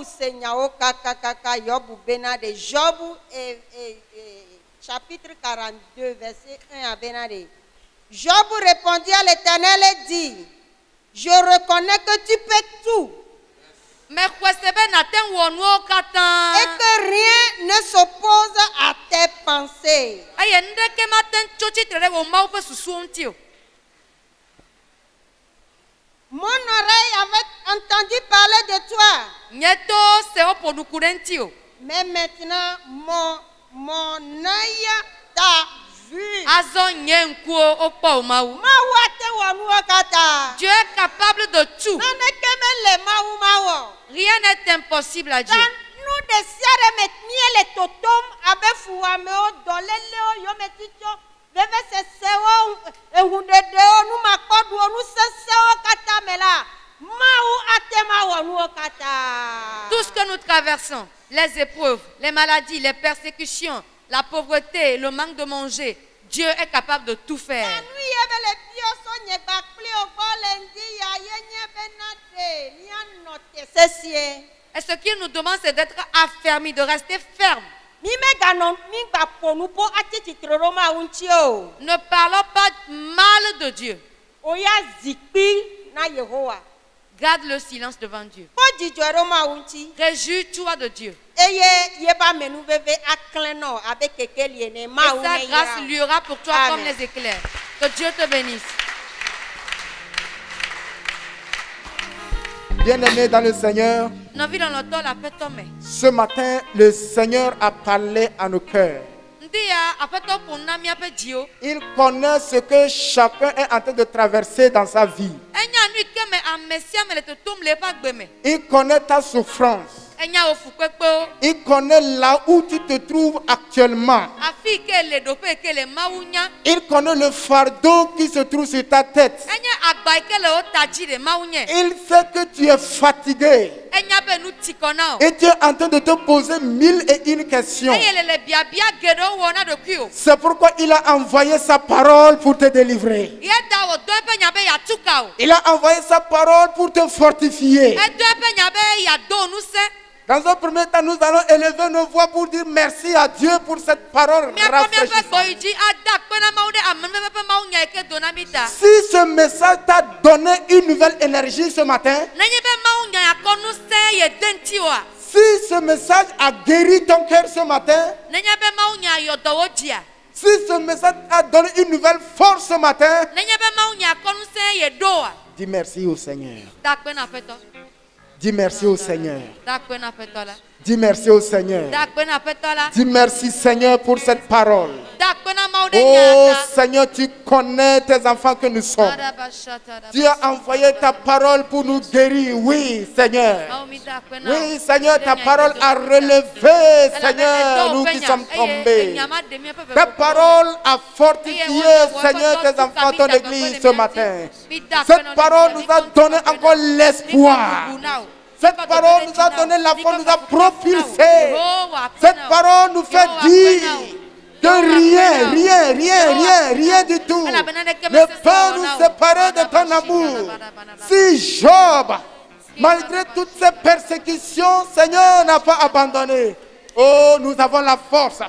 S2: chapitre 42 verset 1 à Benade. Job répondit à l'Éternel et dit: je reconnais que tu peux et que rien ne s'oppose à tes pensées. Mon oreille avait entendu parler de toi. Mais maintenant, mon œil t'a vu.
S1: Dieu est capable de tout. Rien n'est impossible à Dieu. Tout ce que nous traversons, les épreuves, les maladies, les persécutions, la pauvreté, le manque de manger, Dieu est capable de tout faire. Et ce qu'il nous demande, c'est d'être affermis, de rester ferme. Ne parlons pas mal de Dieu. Garde le silence devant Dieu. Réjouis-toi de Dieu. Et sa grâce luira pour toi comme les éclairs. Que Dieu te bénisse.
S4: Bien-aimés dans le Seigneur,
S1: ce
S4: matin, le Seigneur a parlé à nos cœurs. Il connaît ce que chacun est en train de traverser dans sa vie. Il connaît ta souffrance. Il connaît là où tu te trouves actuellement. Il connaît le fardeau qui se trouve sur ta tête. Il sait que tu es fatigué. Et tu es en train de te poser 1001 questions. C'est pourquoi il a envoyé sa parole pour te délivrer. Il a envoyé sa parole pour te fortifier. Dans un premier temps, nous allons élever nos voix pour dire merci à Dieu pour cette parole rafraîchissante. Si ce message t'a donné une nouvelle énergie ce matin, si ce message a guéri ton cœur ce matin, si ce message a donné une nouvelle force ce matin, dis merci au Seigneur. Dis merci au Seigneur. Dis merci au Seigneur. Dis merci Seigneur pour cette parole. Oh Seigneur, tu connais tes enfants que nous sommes. Tu as envoyé ta parole pour nous guérir. Oui Seigneur. Oui Seigneur, ta parole a relevé Seigneur nous qui sommes tombés. Ta parole a fortifié Seigneur tes enfants, ton église ce matin. Cette parole nous a donné encore l'espoir. Cette parole nous a donné la foi, nous a propulsé. Cette parole nous fait dire que rien du tout ne peut nous séparer de ton amour. Si Job, malgré toutes ces persécutions, Seigneur n'a pas abandonné. Oh, nous avons la force.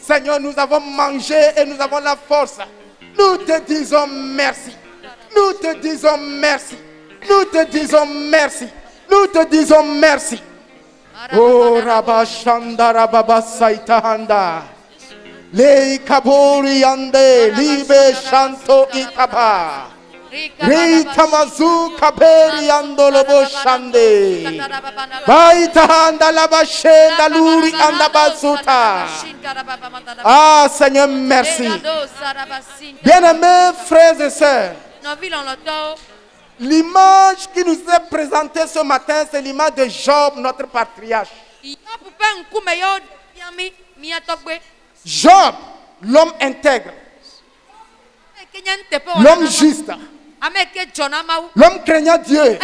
S4: Seigneur, nous avons mangé et nous avons la force. Nous te disons merci. Nous te disons merci. Nous te disons merci. Nous te disons merci. Oh Rabba Shandara Baba Saitahanda. Le Kabori Ande Libe Shanto Ikaba. Ritamazu Kaberi Andolobo Shande. Baitahanda Labashenda Luri Andabasuta. Ah Seigneur, merci. Bien-aimés frères et sœurs, l'image qui nous est présentée ce matin, c'est l'image de Job, notre patriarche. Job, l'homme intègre, l'homme juste, l'homme craignant Dieu,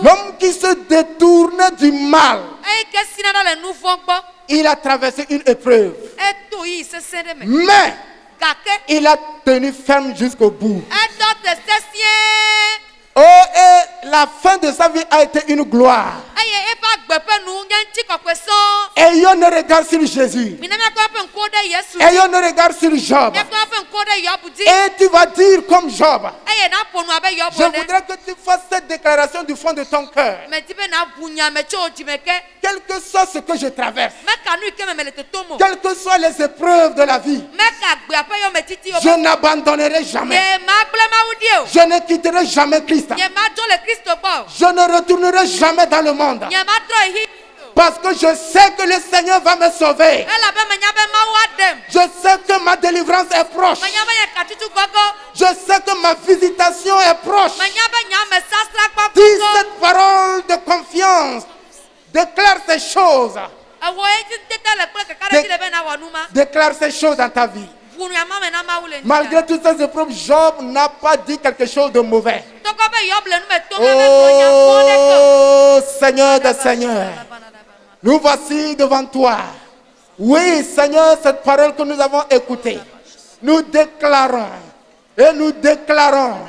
S4: l'homme qui se détournait du mal. Il a traversé une épreuve, mais il a tenu ferme jusqu'au bout. Oh, et la fin de sa vie a été une gloire. Ayons nos regards sur Jésus. Ayons nos regards sur Job. Et tu vas dire comme Job. Je voudrais que tu fasses cette déclaration du fond de ton cœur. Quel que soit ce que je traverse, quelles que soient les épreuves de la vie, je n'abandonnerai jamais. Je ne quitterai jamais Christ. Je ne retournerai jamais dans le monde. Parce que je sais que le Seigneur va me sauver. Je sais que ma délivrance est proche. Je sais que ma visitation est proche. Dis cette parole de confiance. Déclare ces choses. Déclare ces choses dans ta vie. Malgré toutes ces épreuves, Job n'a pas dit quelque chose de mauvais. Oh Seigneur des Seigneurs, nous voici devant toi. Oui Seigneur, cette parole que nous avons écoutée, nous déclarons et nous déclarons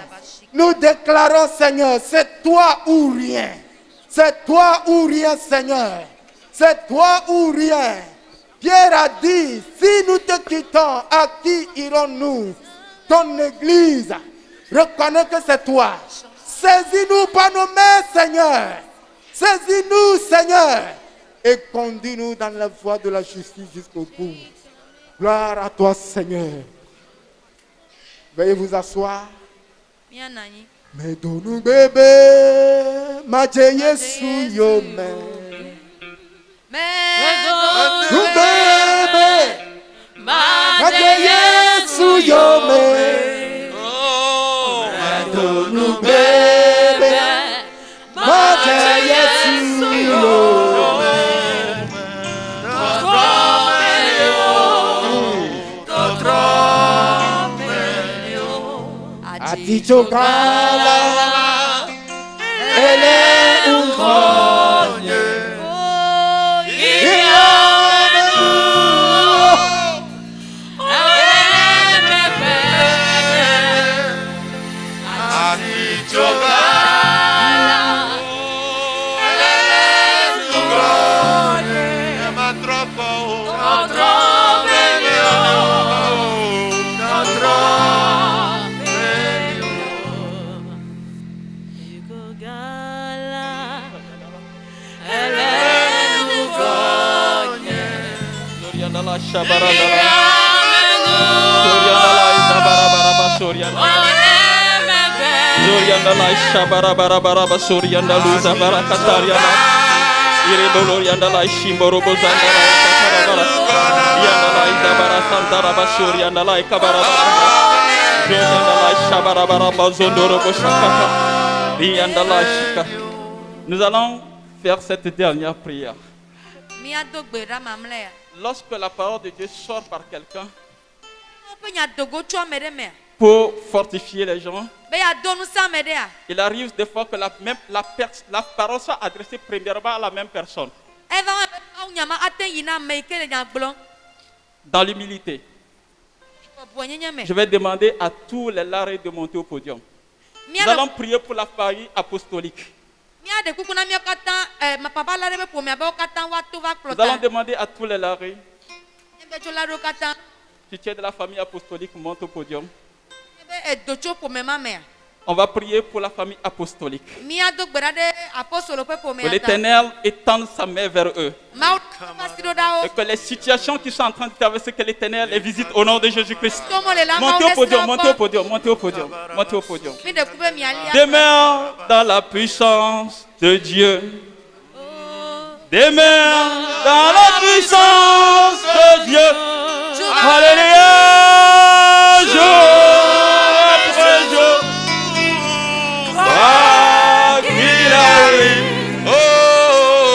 S4: Seigneur, c'est toi ou rien. C'est toi ou rien Seigneur. C'est toi ou rien. Pierre a dit, si nous te quittons, à qui irons-nous? Ton église reconnaît que c'est toi. Saisis-nous par nos mains, Seigneur. Saisis-nous, Seigneur. Et conduis-nous dans la voie de la justice jusqu'au bout. Gloire à toi, Seigneur. Veuillez vous asseoir. Mais donne-nous bébé, ma Jésus, yo me. Nous bébé, ma Jésus yo me. Nous bébé, ma Jésus yo me. Atichokala, elle est un cogne.
S5: Nous allons faire cette dernière prière. Lorsque la parole de Dieu sort par quelqu'un pour fortifier les gens, il arrive des fois que la parole soit adressée premièrement à la même personne. Dans l'humilité, je vais demander à tous les larrés de monter au podium. Nous allons prier pour la famille apostolique. Nous allons demander à tous les larrés, si tu es de la famille apostolique, monte au podium. On va prier pour la famille apostolique. Que l'Éternel étende sa main vers eux. Et que les situations qui sont en train de traverser, que l'Éternel les visite au nom de Jésus-Christ. Montez au podium, montez au podium, montez au podium, montez au podium. Demeure dans la puissance de Dieu. Demeure dans la puissance de Dieu. Alléluia. Jour après jour. Quoi qu'il arrive,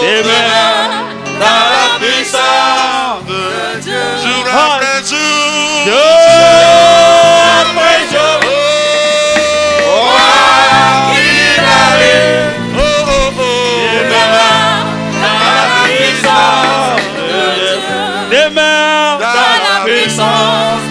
S5: demeure dans la puissance de Dieu. Jour après jour. Jour après jour. Quoi qu'il arrive, demeure dans la puissance de Dieu. Demeure dans la puissance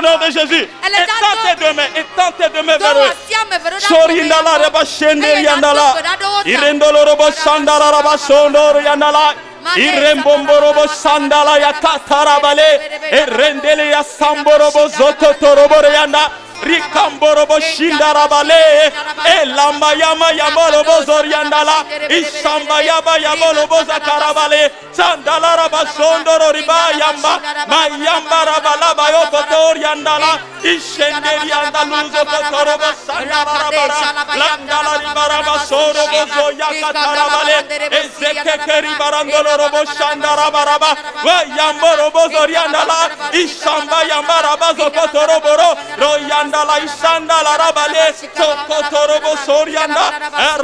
S5: au nom de Jésus. Étends tes deux mains. Étends tes deux mains vers eux. Sorindala reba shende yandala. Irendolo robo sandala raba sondoro yandala. Irembomborobo sandala ya katarabale. Erendele ya samborobo zokotorobo yanda. Rikamborobo shindarabale. Elamba yama yamorobo zoriandala. Isamba yaba yamorobo zakarabale. Sandala raba sondoro riba yamba. Mayamba rabalaba yokotoriandala. Ishenderi andaluzo kotorobo sandala rabara. Landala ribaraba sorobo zoyakatarabale. Ezekekeri barandolo robo shandarabaraba. Wayamborobo zoriandala. Isamba yamba raba zokotoroboro. Royandala isandala rabale. Sokotorobo sorianda.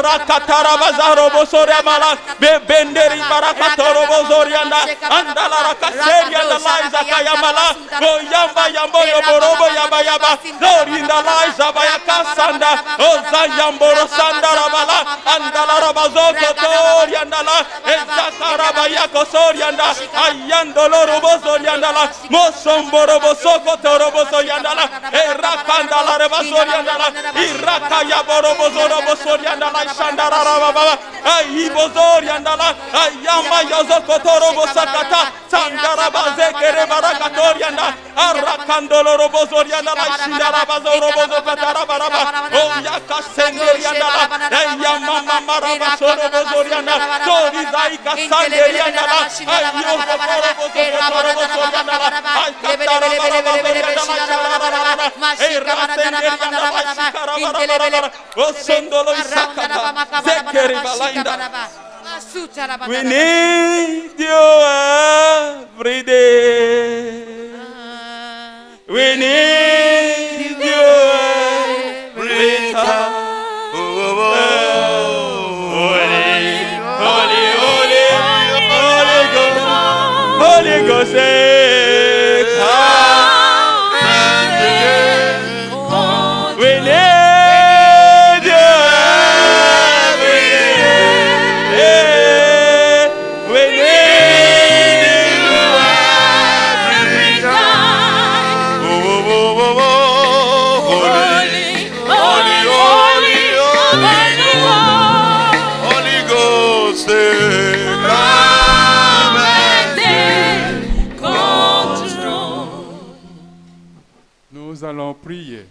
S5: Rakataraba zarobo soriamala. Bebenderi barakatorobo zorianda. Andala rakaseri andala izakayamala. Goyamba yambo yoborobo yaba yaba. Zorinda la izabayaka sanda. Oza yamboro sanda rabala. Andala rabazoko toriandala. Ezakaraba yako sorianda. Ayandolo robo soriandala. Mosomboro bosoko torobo soriandala. Erakandala reba soriandala. Iraka yaborobo zorobo soriandala. Shandara rababa. Ayibo zoriandala. Ayamba yozoko torobo sakata. Sandara bazekere barakatorianda. Arakandolo robo soriandala. Shindara bazorobo zokatara baraba. Oyaka senderiandala. Ayama mama raba sorobo zoriandala. Torizaika sanderiandala. Ayoko torobo zokotorobo soriandala. Ayakatara baraba zoriandala. We need you every day. We need you every time. Holy Ghost,
S6: nous allons prier.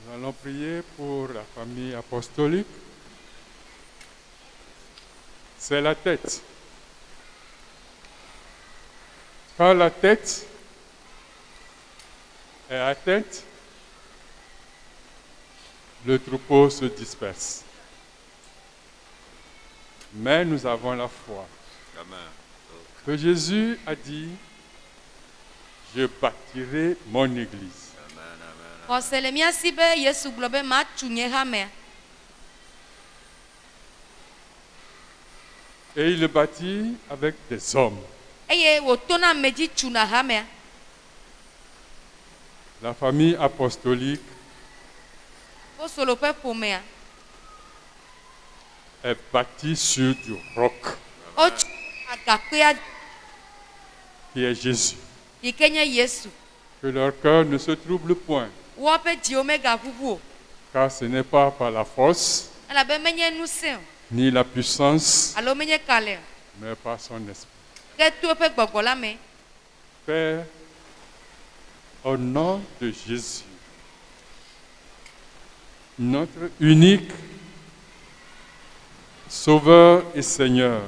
S6: Nous allons prier pour la famille apostolique. C'est la tête. Quand la tête est atteinte, le troupeau se disperse. Mais nous avons la foi. Amen. Que Jésus a dit, je bâtirai mon église. Et il le bâtit avec des hommes. La famille apostolique est bâtie sur du roc, qui est Jésus. Que leur cœur ne se trouble point, car ce n'est pas par la force ni la puissance, mais par son esprit. Père, au nom de Jésus, notre unique Sauveur et Seigneur,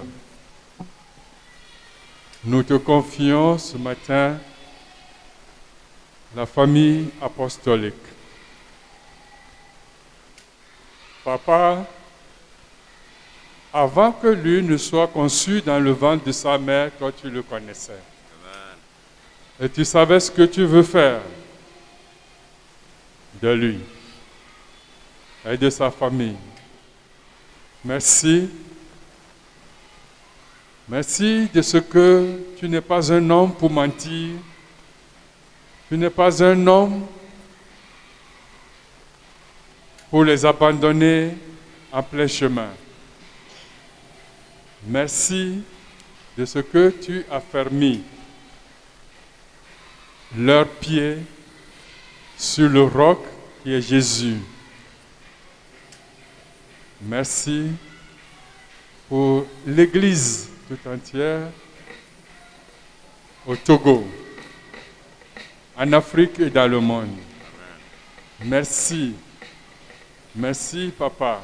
S6: nous te confions ce matin la famille apostolique. Papa, avant que lui ne soit conçu dans le ventre de sa mère, toi tu le connaissais. Amen. Et tu savais ce que tu veux faire de lui et de sa famille. Merci. Merci de ce que tu n'es pas un homme pour mentir. Tu n'es pas un homme pour les abandonner en plein chemin. Merci de ce que tu as fermé leurs pieds sur le roc qui est Jésus. Merci pour l'Église tout entière au Togo, en Afrique et dans le monde. Merci. Merci, Papa.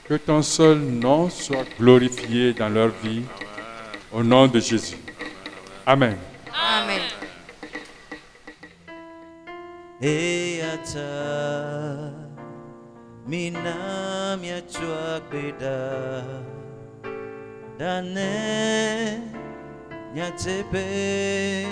S6: Que ton seul nom soit glorifié dans leur vie. Au nom de Jésus. Amen.
S3: Amen.
S7: Eyata minam ya chuakweda dane nyatepe